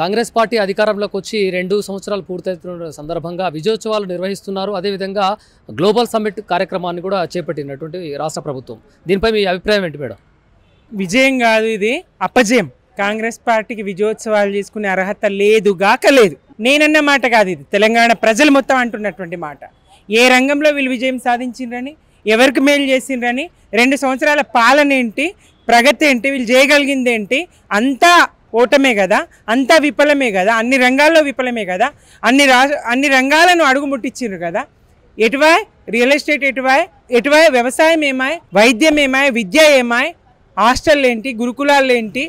Congress party అధికారంలోకి వచ్చి 2 సంవత్సరాలు పూర్తవుతున్న సందర్భంగా విజయోత్సవాలు నిర్వహిస్తున్నారు. అదేవిధంగా గ్లోబల్ సమ్మిట్ కార్యక్రమాన్ని కూడా చేపట్టినటువంటి రాష్ట్ర ప్రభుత్వం. దీనిపై మీ అభిప్రాయం ఏంటి మేడం? విజయం కాదు, ఇది అపజయం. కాంగ్రెస్ పార్టీకి విజయోత్సవాలు చేసుకునే అర్హత లేదుగాక లేదు. నేనన్న మాట కాదు, ఇది తెలంగాణ ప్రజలు మొత్తం అంటున్నటువంటి మాట. ఏ రంగంలో వీళ్ళు విజయం సాధించిండ్రని, ఎవరికి మేలు చేసిండ్రని, 2 సంవత్సరాల పాలన ఏంటి, ప్రగతి ఏంటి, వీళ్ళు చేయగలిగింది ఏంటి, అంతా ఓటమే కదా, అంతా విఫలమే కదా, అన్ని రంగాల్లో విఫలమే కదా, అన్ని రంగాలను అడుగుముట్టించిండ్రు కదా. ఎటువాయ్ రియల్ ఎస్టేట్, ఎటువాయ్ వ్యవసాయం ఏమాయ్, వైద్యం ఏమాయ్, విద్య ఏమాయ్, హాస్టల్ ఏంటి, గురుకులాలు ఏంటి,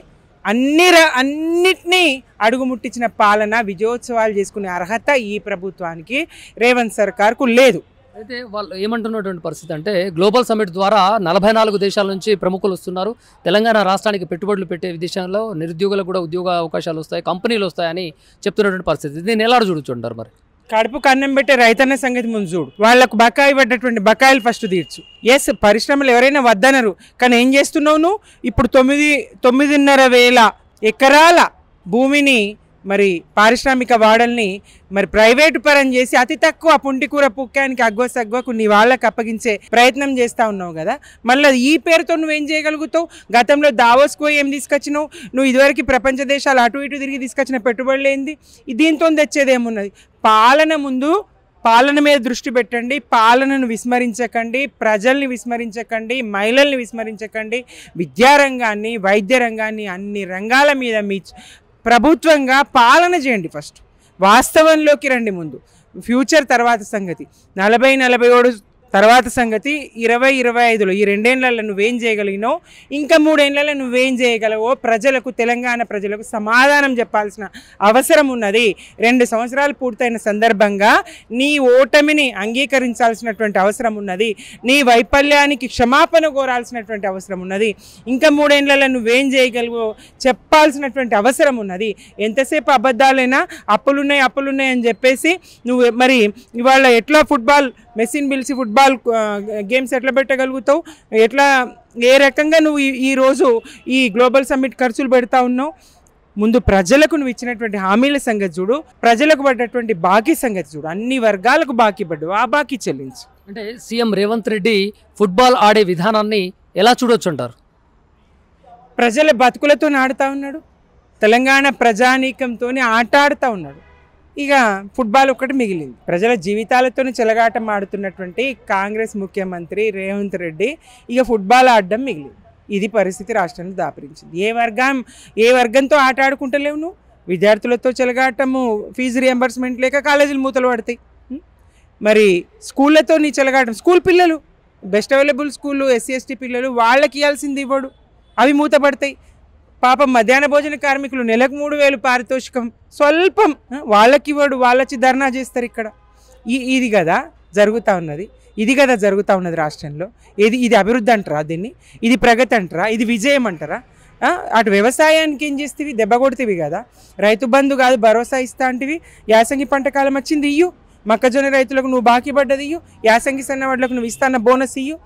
అన్నిటినీ అడుగుముట్టించిన పాలన, విజయోత్సవాలు చేసుకునే అర్హత ఈ ప్రభుత్వానికి, రేవంత్ సర్కార్కు లేదు. అయితే వాళ్ళు ఏమంటున్నటువంటి పరిస్థితి అంటే గ్లోబల్ సమ్మిట్ ద్వారా 44 దేశాల నుంచి ప్రముఖులు వస్తున్నారు. తెలంగాణ రాష్ట్రానికి పెట్టుబడులు పెట్టే విదేశంలో నిరుద్యోగులకు కూడా ఉద్యోగ అవకాశాలు వస్తాయి, కంపెనీలు వస్తాయని చెప్తున్నటువంటి పరిస్థితి. దీన్ని ఎలా చూడుచుంటారు మరి? కడుపుకు అన్నం పెట్టే రైతన్న సంగతి ముందు చూడు. వాళ్లకు బకాయి పడ్డటువంటి బకాయిలు ఫస్ట్ తీర్చు. ఎస్, పరిశ్రమలు ఎవరైనా వద్దనరు, కానీ ఏం చేస్తున్నావు నువ్వు? ఇప్పుడు 9,500 ఎకరాల భూమిని, మరి పారిశ్రామిక వాడల్ని మరి ప్రైవేటు పరం చేసి అతి తక్కువ పుంటికూర పుక్కానికి అగ్గోసగ్గోకు నీ వాళ్ళకి అప్పగించే ప్రయత్నం చేస్తూ ఉన్నావు కదా. మళ్ళీ ఈ పేరుతో నువ్వేం చేయగలుగుతావు? గతంలో దావోస్కో ఏం తీసుకొచ్చినావు నువ్వు? ఇదివరకు ప్రపంచ దేశాలు అటు ఇటు తిరిగి తీసుకొచ్చిన పెట్టుబడులు ఏంది? దీంతో తెచ్చేదేమున్నది? పాలన ముందు పాలన మీద దృష్టి పెట్టండి, పాలనను విస్మరించకండి, ప్రజల్ని విస్మరించకండి, మహిళల్ని విస్మరించకండి. విద్యారంగాన్ని, వైద్య రంగాన్ని, అన్ని రంగాల మీద మీ ప్రభుత్వంగా పాలన చేయండి. ఫస్ట్ వాస్తవంలోకి రండి. ముందు ఫ్యూచర్ తర్వాత సంగతి, 40-47 తర్వాత సంగతి, 20-25లో ఈ 2 ఏళ్లలో నువ్వేం చేయగలిగినావు, ఇంకా 3 ఏళ్లలో నువ్వేం చేయగలవో ప్రజలకు, తెలంగాణ ప్రజలకు సమాధానం చెప్పాల్సిన అవసరం ఉన్నది. 2 సంవత్సరాలు పూర్తయిన సందర్భంగా నీ ఓటమిని అంగీకరించాల్సినటువంటి అవసరం ఉన్నది. నీ వైఫల్యానికి క్షమాపణ కోరాల్సినటువంటి అవసరం ఉన్నది. ఇంకా 3 ఏళ్లలో నువ్వేం చేయగలవో చెప్పాల్సినటువంటి అవసరం ఉన్నది. ఎంతసేపు అబద్ధాలైనా, అప్పులున్నాయి అని చెప్పేసి నువ్వు మరి ఇవాళ ఎట్లా మెస్సీని పిలిచి ఫుట్బాల్ గేమ్స్ ఎట్లా పెట్టగలుగుతావు? ఏ రకంగా నువ్వు ఈరోజు ఈ గ్లోబల్ సమ్మిట్ ఖర్చులు పెడతా ఉన్నావు? ముందు ప్రజలకు నువ్వు ఇచ్చినటువంటి హామీల సంగతి చూడు, ప్రజలకు పడ్డటువంటి బాకీ సంగతి చూడు. అన్ని వర్గాలకు బాకీ పడ్డావు, ఆ బాకీ చెల్లించు. అంటే సీఎం రేవంత్ రెడ్డి ఫుట్బాల్ ఆడే విధానాన్ని ఎలా చూడొచ్చు అంటారు? ప్రజల బతుకులతో ఆడుతూ ఉన్నాడు, తెలంగాణ ప్రజానీకంతో ఆట ఆడుతూ ఉన్నాడు. ఇక ఫుట్బాల్ ఒక్కటి మిగిలింది. ప్రజల జీవితాలతో చెలగాటం ఆడుతున్నటువంటి కాంగ్రెస్ ముఖ్యమంత్రి రేవంత్ రెడ్డి ఇక ఫుట్బాల్ ఆడడం మిగిలింది. ఇది పరిస్థితి రాష్ట్రాన్ని దాపరించింది. ఏ వర్గంతో ఆట ఆడుకుంటలేవు నువ్వు? విద్యార్థులతో చెలగాటము, ఫీజు రియంబర్స్మెంట్ లేక కాలేజీలు మూతలు పడతాయి. మరి స్కూళ్ళతో నీ చెలగాటం, స్కూల్ పిల్లలు, బెస్ట్ అవైలబుల్ స్కూళ్ళు, ఎస్సీ ఎస్టీ పిల్లలు, వాళ్ళకి ఇవ్వాల్సింది ఇవ్వడు, అవి మూతపడతాయి. పాపం మధ్యాహ్న భోజన కార్మికులు నెలకు 3,000 పారితోషికం స్వల్పం, వాళ్ళకి ఇవ్వడు, వాళ్ళొచ్చి ధర్నా చేస్తారు. ఇక్కడ ఇది కదా జరుగుతూ ఉన్నది రాష్ట్రంలో. ఇది అభివృద్ధి అంటారా? దీన్ని ఇది ప్రగతి అంటారా? ఇది విజయం అంటారా? అటు వ్యవసాయానికి ఏం చేస్తేవి? దెబ్బ కొడుతీవి కదా. రైతు బంధు కాదు, భరోసా ఇస్తా అంటివి. యాసంగి పంట కాలం వచ్చింది ఇయ్యు, మొక్కజొన్న రైతులకు నువ్వు బాకీ పడ్డది ఇయ్యు, యాసంగి సన్నవాళ్ళకు నువ్వు ఇస్తాన్న బోనస్ ఇయ్యు.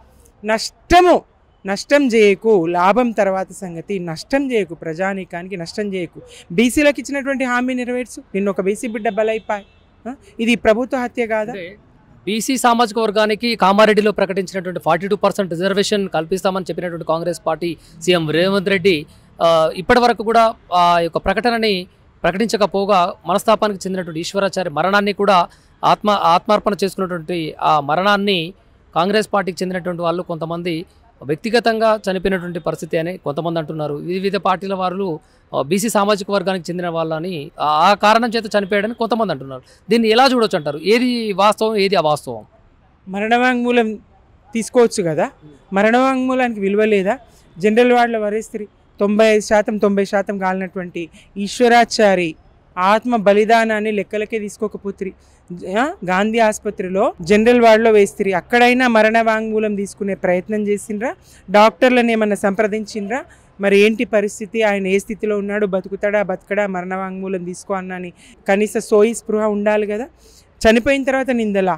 నష్టం చేయకు, లాభం తర్వాత సంగతి. నష్టం చేయకు, ప్రజానీకానికి నష్టం చేయకు. బీసీలకు ఇచ్చినటువంటి హామీ నెరవేర్చు. నిన్న ఒక బీసీ బిడ్డ బలైపాయ్. ఇది ప్రభుత్వ హత్య కాదా? బీసీ సామాజిక వర్గానికి కామారెడ్డిలో ప్రకటించినటువంటి 42% రిజర్వేషన్ కల్పిస్తామని చెప్పినటువంటి కాంగ్రెస్ పార్టీ సీఎం రేవంత్ రెడ్డి ఇప్పటి వరకు కూడా ఆ యొక్క ప్రకటనని ప్రకటించకపోగా మనస్తాపానికి చెందినటువంటి ఈశ్వరాచారి మరణాన్ని కూడా ఆత్మార్పణ చేసుకున్నటువంటి ఆ మరణాన్ని కాంగ్రెస్ పార్టీకి చెందినటువంటి వాళ్ళు కొంతమంది వ్యక్తిగతంగా చనిపోయినటువంటి పరిస్థితి అని కొంతమంది అంటున్నారు. వివిధ పార్టీల వారు బీసీ సామాజిక వర్గానికి చెందిన వాళ్ళని ఆ కారణం చేత చనిపోయాడని కొంతమంది అంటున్నారు. దీన్ని ఎలా చూడొచ్చు అంటారు? ఏది వాస్తవం, ఏది అవాస్తవం? మరణవాంగ్మూలం తీసుకోవచ్చు కదా, మరణవాంగ్మూలానికి విలువ లేదా? జనరల్ వార్డులో వరేస్త్రీ 95%, 90% కాలినటువంటి ఈశ్వరాచారి ఆత్మ బలిదానాన్ని లెక్కలకే తీసుకోకపోతే గాంధీ ఆసుపత్రిలో జనరల్ వార్డులో వేస్తిరి. అక్కడైనా మరణ వాంగ్మూలం తీసుకునే ప్రయత్నం చేసిండ్రా? డాక్టర్లను ఏమన్నా సంప్రదించిండ్రా? మరి ఏంటి పరిస్థితి, ఆయన ఏ స్థితిలో ఉన్నాడు, బతకడా, మరణ వాంగ్మూలం తీసుకో అన్నని కనీస సోయి స్పృహ ఉండాలి కదా. చనిపోయిన తర్వాత నిందలా?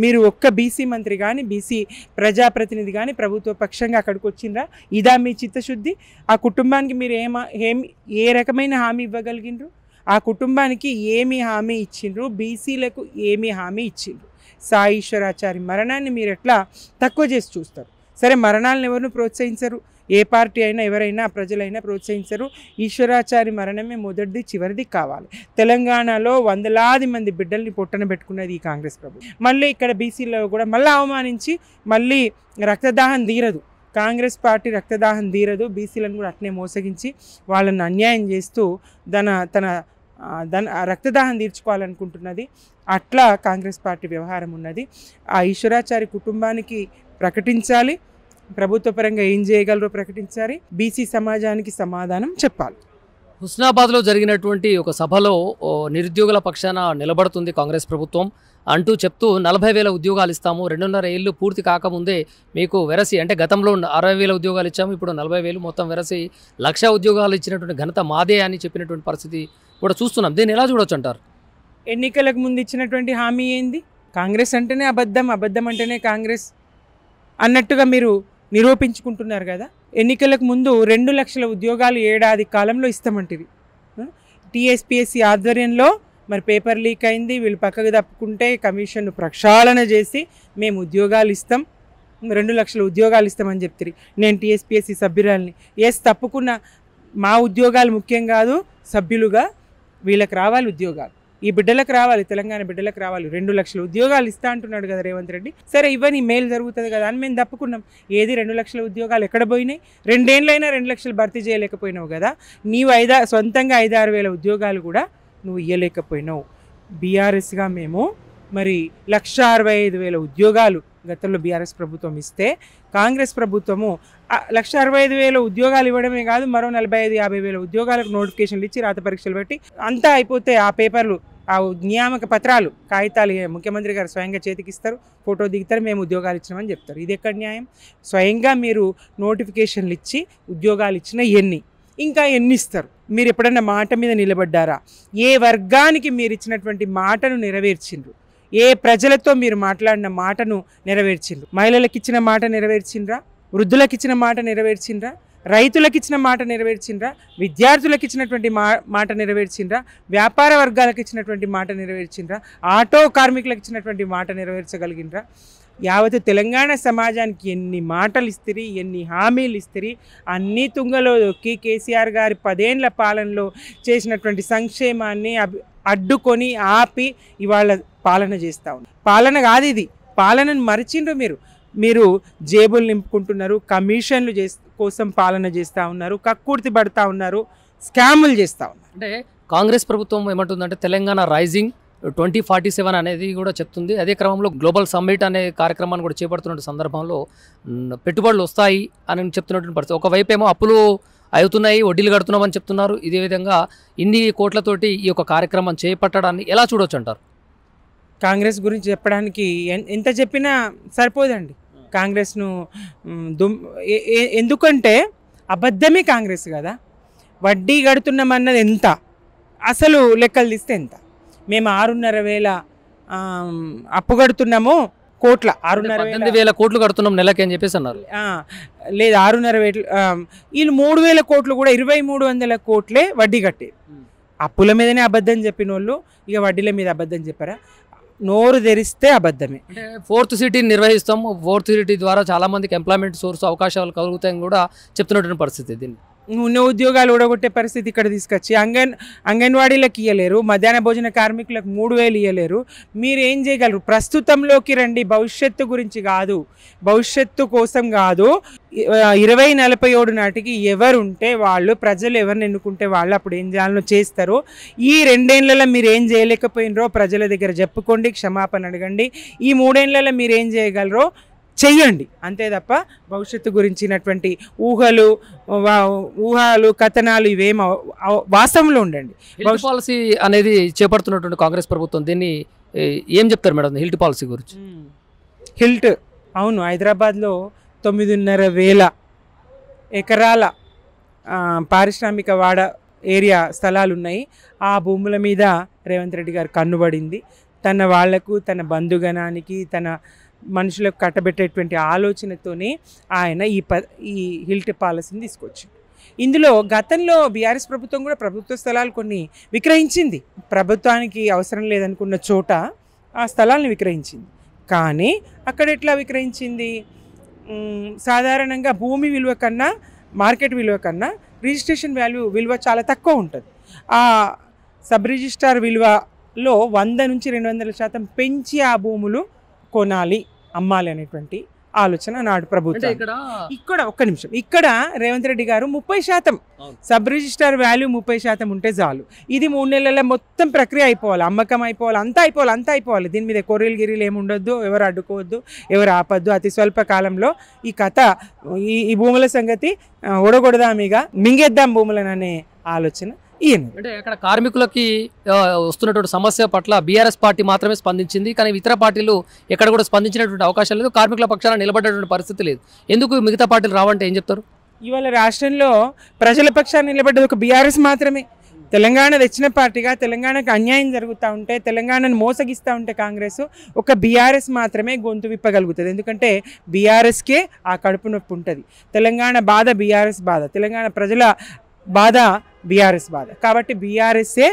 మీరు ఒక్క బీసీ మంత్రి కానీ, బీసీ ప్రజాప్రతినిధి కానీ ప్రభుత్వ పక్షంగా అక్కడికి వచ్చిండ్రా? ఇదా మీ చిత్తశుద్ధి? ఆ కుటుంబానికి మీరు ఏ రకమైన హామీ ఇవ్వగలిగినరు? ఆ కుటుంబానికి ఏమి హామీ ఇచ్చిండ్రు, బీసీలకు ఏమి హామీ ఇచ్చిండ్రు? సాయి ఈశ్వరాచారి మరణాన్ని మీరు ఎట్లా తక్కువ చేసి చూస్తారు? సరే, మరణాలను ఎవరిని ప్రోత్సహించరు, ఏ పార్టీ అయినా ఎవరైనా ప్రజలైనా ప్రోత్సహించరు. ఈశ్వరాచారి మరణమే మొదటిది చివరిది కావాలి. తెలంగాణలో వందలాది మంది బిడ్డల్ని పొట్టన పెట్టుకున్నది ఈ కాంగ్రెస్ ప్రభుత్వం. మళ్ళీ ఇక్కడ బీసీలో కూడా మళ్ళీ అవమానించి మళ్ళీ రక్తదాహం తీరదు. కాంగ్రెస్ పార్టీ రక్తదాహం తీరదు. బీసీలను కూడా అట్నే మోసగించి వాళ్ళని అన్యాయం చేస్తూ తన రక్తదాహం తీర్చుకోవాలనుకుంటున్నది. అట్లా కాంగ్రెస్ పార్టీ వ్యవహారం ఉన్నది. ఆ ఈశ్వరాచారి కుటుంబానికి ప్రకటించాలి, ప్రభుత్వ పరంగా ఏం చేయగలరో ప్రకటించాలి, బీసీ సమాజానికి సమాధానం చెప్పాలి. హుస్నాబాద్లో జరిగినటువంటి ఒక సభలో నిరుద్యోగుల పక్షాన నిలబడుతుంది కాంగ్రెస్ ప్రభుత్వం అంటూ చెప్తూ 40,000 ఉద్యోగాలు ఇస్తాము, 2.5 ఏళ్ళు పూర్తి కాకముందే మీకు వెరసి, అంటే గతంలో 60,000 ఉద్యోగాలు ఇచ్చాము, ఇప్పుడు 40,000 మొత్తం వెరసి 1,00,000 ఉద్యోగాలు ఇచ్చినటువంటి ఘనత మాదే అని చెప్పినటువంటి పరిస్థితి కూడా చూస్తున్నాం. దీన్ని ఎలా చూడొచ్చు అంటారు? ఎన్నికలకు ముందు ఇచ్చినటువంటి హామీ ఏంది? కాంగ్రెస్ అంటేనే అబద్ధం, అబద్ధం అంటేనే కాంగ్రెస్ అన్నట్టుగా మీరు నిరూపించుకుంటున్నారు కదా. ఎన్నికలకు ముందు 2 లక్షల ఉద్యోగాలు ఏడాది కాలంలో ఇస్తామంటివి. టీఎస్పీఎస్సీ ఆధ్వర్యంలో మరి పేపర్ లీక్ అయింది, వీళ్ళు పక్కకు తప్పుకుంటే కమిషన్ను ప్రక్షాళన చేసి మేము ఉద్యోగాలు ఇస్తాం, 2 లక్షల ఉద్యోగాలు ఇస్తామని చెప్తారు. నేను టీఎస్పీఎస్సీ సభ్యురాలని. తప్పుకున్న మా ఉద్యోగాలు ముఖ్యం కాదు, సభ్యులుగా వీళ్ళకి రావాలి ఉద్యోగాలు, ఈ బిడ్డలకు రావాలి, తెలంగాణ బిడ్డలకు రావాలి. 2 లక్షల ఉద్యోగాలు ఇస్తా అంటున్నాడు కదా రేవంత్ రెడ్డి. సరే, ఇవ్వని మేలు జరుగుతుంది కదా అని మేము తప్పుకున్నాం. ఏది 2 లక్షల ఉద్యోగాలు ఎక్కడ పోయినాయి? 2 ఏళ్ళైనా 2 లక్షలు భర్తీ చేయలేకపోయినావు కదా. నీవు సొంతంగా 5-6 వేల ఉద్యోగాలు కూడా నువ్వు ఇవ్వలేకపోయినావు. బీఆర్ఎస్గా మేము మరి 1,65,000 ఉద్యోగాలు గతంలో బీఆర్ఎస్ ప్రభుత్వం ఇస్తే, కాంగ్రెస్ ప్రభుత్వము 1,65,000 ఉద్యోగాలు ఇవ్వడమే కాదు, మరో 45,000-50,000 ఉద్యోగాలకు నోటిఫికేషన్లు ఇచ్చి రాత పరీక్షలు పెట్టి అంతా అయిపోతే ఆ పేపర్లు, ఆ నియామక పత్రాలు, కాగితాలు ముఖ్యమంత్రి గారు స్వయంగా చేతికిస్తారు, ఫోటో దిగుతారు, మేము ఉద్యోగాలు ఇచ్చినామని చెప్తారు. ఇది ఎక్కడ న్యాయం? స్వయంగా మీరు నోటిఫికేషన్లు ఇచ్చి ఉద్యోగాలు ఇచ్చిన ఇంకా ఎన్ని ఇస్తారు? మీరు ఎప్పుడన్నా మాట మీద నిలబడ్డారా? ఏ వర్గానికి మీరు ఇచ్చినటువంటి మాటను నెరవేర్చిండ్రు? ఏ ప్రజలతో మీరు మాట్లాడిన మాటను నెరవేర్చిండ్రు? మహిళలకు ఇచ్చిన మాట నెరవేర్చిండ్రా? వృద్ధులకు ఇచ్చిన మాట నెరవేర్చిండ్రా? రైతులకు ఇచ్చిన మాట నెరవేర్చిండ్రా? విద్యార్థులకు ఇచ్చినటువంటి మాట నెరవేర్చిండ్రా? వ్యాపార వర్గాలకు ఇచ్చినటువంటి మాట నెరవేర్చిండ్రా? ఆటో కార్మికులకు ఇచ్చినటువంటి మాట నెరవేర్చగలిగినరా? యావత్ తెలంగాణ సమాజానికి ఎన్ని మాటలు ఇస్తిరి, ఎన్ని హామీలు ఇస్తిరి, అన్నీ తుంగలో దొక్కి కేసీఆర్ గారి 10 ఏళ్ల పాలనలో చేసినటువంటి సంక్షేమాన్ని అడ్డుకొని ఆపి ఇవాళ పాలన చేస్తూ ఉన్నారు. పాలన కాదు ఇది, పాలనను మరిచిండ్రు మీరు జేబులు నింపుకుంటున్నారు, కమిషన్లు కోసం పాలన చేస్తూ ఉన్నారు, కక్కుర్తి పడుతూ ఉన్నారు, స్కాములు చేస్తూ ఉన్నారు. అంటే కాంగ్రెస్ ప్రభుత్వం ఏమంటుందంటే తెలంగాణ రైజింగ్ 2047 అనేది కూడా చెప్తుంది. అదే క్రమంలో గ్లోబల్ సమ్మిట్ అనే కార్యక్రమాన్ని కూడా చేపడుతున్న సందర్భంలో పెట్టుబడులు వస్తాయి అని చెప్తున్నటువంటి పరిస్థితి. ఒకవైపు ఏమో అప్పులు అవుతున్నాయి, వడ్డీలు కడుతున్నామని చెప్తున్నారు. ఇదే విధంగా ఇన్ని కోట్లతోటి ఈ యొక్క కార్యక్రమం చేపట్టడాన్ని ఎలా చూడొచ్చు అంటారు? కాంగ్రెస్ గురించి చెప్పడానికి ఎంత చెప్పినా సరిపోదండి. కాంగ్రెస్ను ఎందుకంటే అబద్ధమే కాంగ్రెస్ కదా. వడ్డీ కడుతున్నామన్నది ఎంత, అసలు లెక్కలు తీస్తే ఎంత? మేము 6,500 అప్పు కడుతున్నాము, 6,500 కోట్లు కడుతున్నాం నెలకి అని చెప్పేసి అన్నారు. లేదు, 6,500 వీళ్ళు 3,000 కోట్లు కూడా 2,300 కోట్లే వడ్డీ కట్టేది. అప్పుల మీదనే అబద్ధం చెప్పిన వాళ్ళు ఇక వడ్డీల మీద అబద్ధం చెప్పారా? నోరు తెరిస్తే అబద్ధమే. అంటే 4th సిటీని నిర్వహిస్తాము, 4th సిటీ ద్వారా చాలా మందికి ఎంప్లాయ్మెంట్ సోర్స్ అవకాశాలు కలుగుతాయని కూడా చెప్తున్నటువంటి పరిస్థితి. దీన్ని ఉన్న ఉద్యోగాలు ఊడగొట్టే పరిస్థితి ఇక్కడ తీసుకొచ్చి అంగన్వాడీలకు ఇవ్వలేరు, మధ్యాహ్న భోజన కార్మికులకు 3,000 ఇవ్వలేరు. మీరు ఏం చేయగలరు? ప్రస్తుతంలోకి రండి. భవిష్యత్తు గురించి కాదు, భవిష్యత్తు కోసం కాదు. 2047 నాటికి ఎవరుంటే వాళ్ళు, ప్రజలు ఎవరిని ఎన్నుకుంటే వాళ్ళు అప్పుడు ఏం చేయాలో చేస్తారు. ఈ 2 ఏళ్లలో మీరు ఏం చేయలేకపోయినరో ప్రజల దగ్గర చెప్పుకోండి, క్షమాపణ అడగండి. ఈ 3 ఏళ్లలో మీరు ఏం చేయగలరో చెయ్యండి, అంతే తప్ప భవిష్యత్తు గురించినటువంటి ఊహలు కథనాలు ఇవేం వాస్తవంలో ఉండండి. పాలసీ అనేది చేపడుతున్నటువంటి కాంగ్రెస్ ప్రభుత్వం దీన్ని ఏం చెప్తారు మేడం హిల్ట్ పాలసీ గురించి? హిల్ట్, అవును, హైదరాబాద్లో 9,500 ఎకరాల పారిశ్రామిక వాడ ఏరియా స్థలాలు ఉన్నాయి. ఆ భూముల మీద రేవంత్ రెడ్డి గారు కన్నుబడింది. తన వాళ్లకు, తన బంధుగణానికి, తన మనుషులకు కట్టబెట్టేటువంటి ఆలోచనతోనే ఆయన ఈ హిల్ట్ పాలసీని తీసుకొచ్చింది. ఇందులో గతంలో బీఆర్ఎస్ ప్రభుత్వం కూడా ప్రభుత్వ స్థలాలు కొన్ని విక్రయించింది. ప్రభుత్వానికి అవసరం లేదనుకున్న చోట ఆ స్థలాలను విక్రయించింది. కానీ అక్కడ ఎట్లా విక్రయించింది? సాధారణంగా భూమి విలువ కన్నా మార్కెట్ విలువ కన్నా రిజిస్ట్రేషన్ విలువ చాలా తక్కువ ఉంటుంది. ఆ సబ్ రిజిస్ట్రార్ విలువలో 100 నుంచి 200% పెంచి ఆ భూములు కొనాలి, అమ్మాలి అనేటువంటి ఆలోచన నాడు ప్రభుత్వం. ఇక్కడ ఒక్క నిమిషం, ఇక్కడ రేవంత్ రెడ్డి గారు 30% సబ్ రిజిస్టర్ వాల్యూ 30% ఉంటే చాలు. ఇది 3 నెలల మొత్తం ప్రక్రియ అయిపోవాలి, అమ్మకం అయిపోవాలి, అంతా అయిపోవాలి. దీని మీద కొర్రీలు గిరీలు ఏమి ఉండొద్దు, ఎవరు అడ్డుకోవద్దు, ఎవరు ఆపద్దు. అతి స్వల్ప కాలంలో ఈ కథ, ఈ భూముల సంగతి ఓడగొడదామిగా మింగేద్దాం భూములను అనే ఆలోచన ఈయన. అంటే అక్కడ కార్మికులకి వస్తున్నటువంటి సమస్య పట్ల బీఆర్ఎస్ పార్టీ మాత్రమే స్పందించింది, కానీ ఇతర పార్టీలు ఎక్కడ కూడా స్పందించినటువంటి అవకాశం లేదు, కార్మికుల పక్షాన నిలబడేటువంటి పరిస్థితి లేదు. ఎందుకు మిగతా పార్టీలు రావంటే ఏం చెప్తారు? ఇవాళ రాష్ట్రంలో ప్రజల పక్షాన నిలబడ్డది ఒక బీఆర్ఎస్ మాత్రమే. తెలంగాణ తెచ్చిన పార్టీగా తెలంగాణకు అన్యాయం జరుగుతూ ఉంటే, తెలంగాణను మోసగిస్తూ ఉంటే కాంగ్రెస్, ఒక బీఆర్ఎస్ మాత్రమే గొంతు విప్పగలుగుతుంది. ఎందుకంటే బీఆర్ఎస్కే ఆ కడుపు నొప్పి ఉంటుంది. తెలంగాణ బాధ బీఆర్ఎస్ బాధ, తెలంగాణ ప్రజల బాధ బీఆర్ఎస్ బాధ. కాబట్టి బీఆర్ఎస్ఏ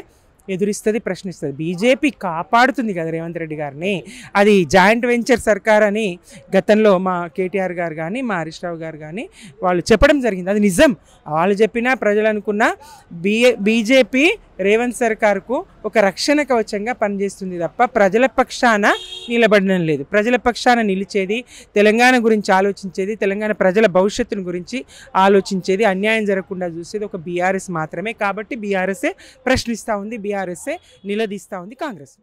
ఎదురిస్తుంది, ప్రశ్నిస్తుంది. బీజేపీ కాపాడుతుంది కదా రేవంత్ రెడ్డి గారిని. అది జాయింట్ వెంచర్ సర్కార్ అని గతంలో మా కేటీఆర్ గారు కానీ మా హరీష్ రావు గారు కానీ వాళ్ళు చెప్పడం జరిగింది. అది నిజం. వాళ్ళు చెప్పినా ప్రజలు అనుకున్న బీజేపీ రేవంత్ సర్కార్కు ఒక రక్షణ కవచంగా పనిచేస్తుంది తప్ప ప్రజల పక్షాన నిలబడడం లేదు. ప్రజల పక్షాన నిలిచేది, తెలంగాణ గురించి ఆలోచించేది, తెలంగాణ ప్రజల భవిష్యత్తును గురించి ఆలోచించేది, అన్యాయం జరగకుండా చూసేది ఒక బీఆర్ఎస్ మాత్రమే. కాబట్టి బీఆర్ఎస్ఏ ప్రశ్నిస్తూ ఉంది, బీఆర్ఎస్ఏ నిలదీస్తూ ఉంది కాంగ్రెస్.